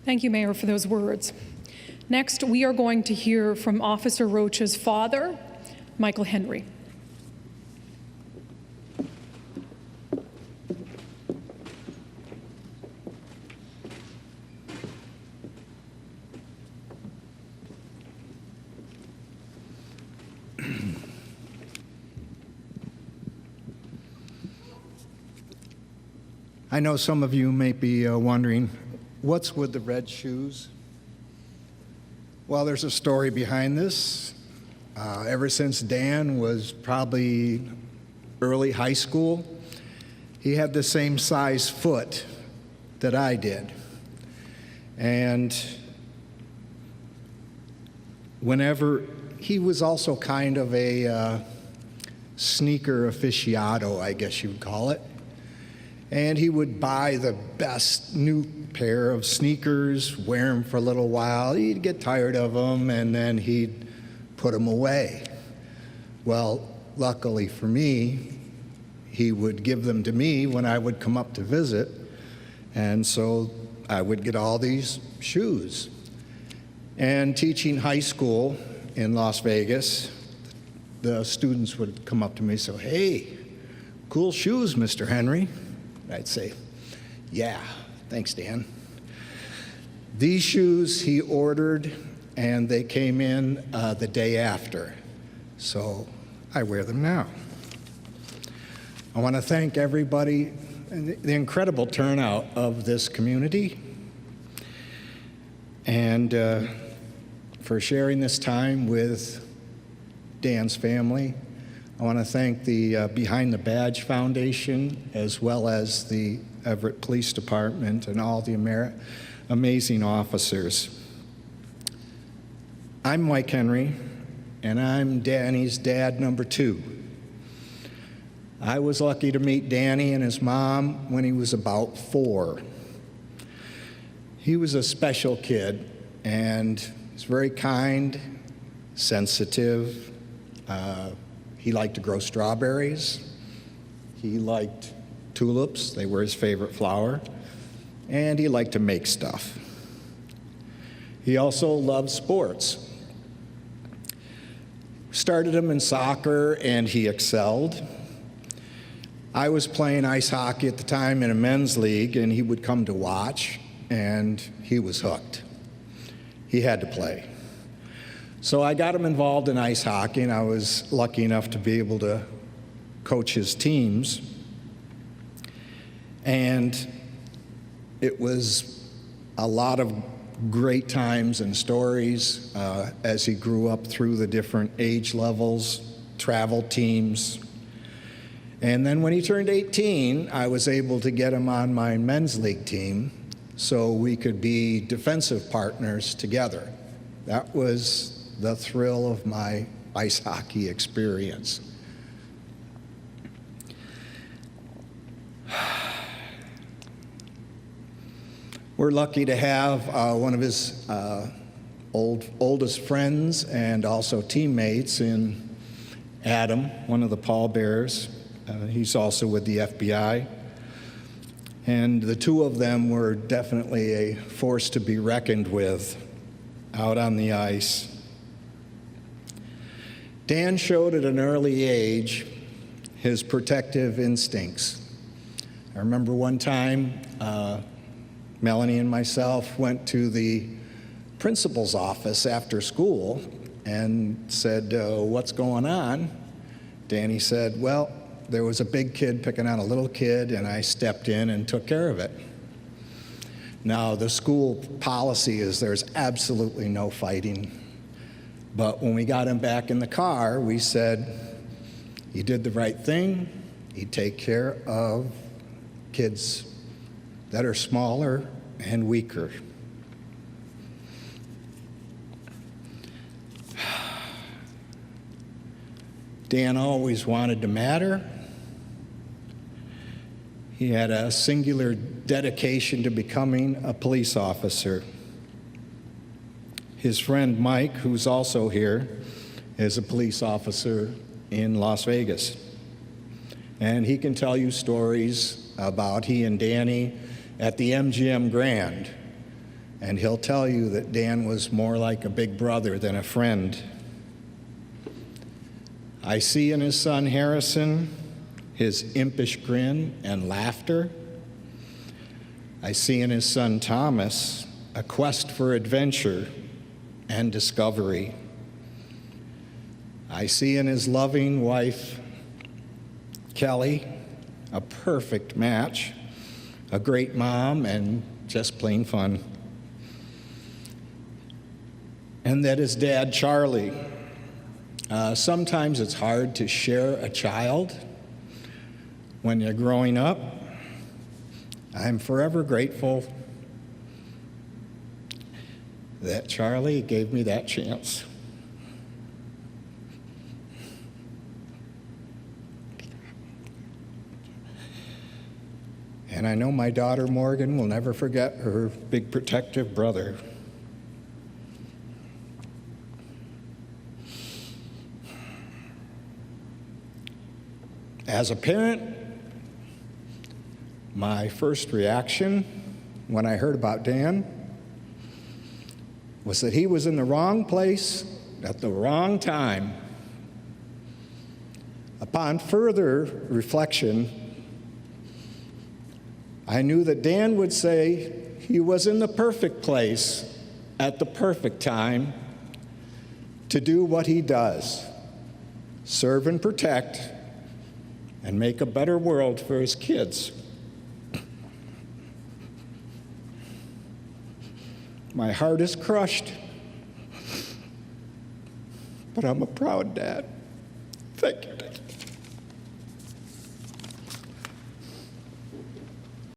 Thank you, Mayor, for those words. Next, we are going to hear from Officer Rocha's father, Michael Henry. I know some of you may be wondering, what's with the red shoes? Well, there's a story behind this. Ever since Dan was probably early high school, he had the same size foot that I did. And whenever, he was also kind of a sneaker aficionado, I guess you would call it. And he would buy the best new pair of sneakers, wear them for a little while. He'd get tired of them, and then he'd put them away. Well, luckily for me, he would give them to me when I would come up to visit. And so I would get all these shoes. And teaching high school in Las Vegas, the students would come up to me and say, "Hey, cool shoes, Mr. Henry." I'd say, "Yeah, thanks, Dan." These shoes he ordered, and they came in the day after, so I wear them now. I want to thank everybody, the incredible turnout of this community, and for sharing this time with Dan's family. I want to thank the Behind the Badge Foundation, as well as the Everett Police Department and all the amazing officers. I'm Mike Henry, and I'm Danny's dad number 2. I was lucky to meet Danny and his mom when he was about 4. He was a special kid, and he's very kind, sensitive. He liked to grow strawberries. He liked tulips. They were his favorite flower. And he liked to make stuff. He also loved sports. Started him in soccer, and he excelled. I was playing ice hockey at the time in a men's league, and he would come to watch, and he was hooked. He had to play. So I got him involved in ice hockey, and I was lucky enough to be able to coach his teams. And it was a lot of great times and stories as he grew up through the different age levels, travel teams. And then when he turned 18, I was able to get him on my men's league team so we could be defensive partners together. That was the thrill of my ice hockey experience. We're lucky to have one of his oldest friends and also teammates in Adam, one of the pallbearers. He's also with the FBI. And the two of them were definitely a force to be reckoned with out on the ice. Dan showed at an early age his protective instincts. I remember one time, Melanie and myself went to the principal's office after school and said, "What's going on?" Danny said, "Well, there was a big kid picking on a little kid, and I stepped in and took care of it." Now, the school policy is there's absolutely no fighting. But when we got him back in the car, we said, "You did the right thing. You take care of kids that are smaller and weaker." Dan always wanted to matter. He had a singular dedication to becoming a police officer. His friend Mike, who's also here, is a police officer in Las Vegas. And he can tell you stories about he and Danny at the MGM Grand and he'll tell you that Dan was more like a big brother than a friend. I see in his son Harrison his impish grin and laughter. I see in his son Thomas a quest for adventure and discovery. I see in his loving wife, Kelly, a perfect match, a great mom, and just plain fun. And that his dad, Charlie. Sometimes it's hard to share a child when you're growing up. I'm forever grateful that Charlie gave me that chance. And I know my daughter Morgan will never forget her big protective brother. As a parent, my first reaction when I heard about Dan was that he was in the wrong place at the wrong time. Upon further reflection, I knew that Dan would say he was in the perfect place at the perfect time to do what he does, serve and protect, and make a better world for his kids. My heart is crushed, but I'm a proud dad. Thank you.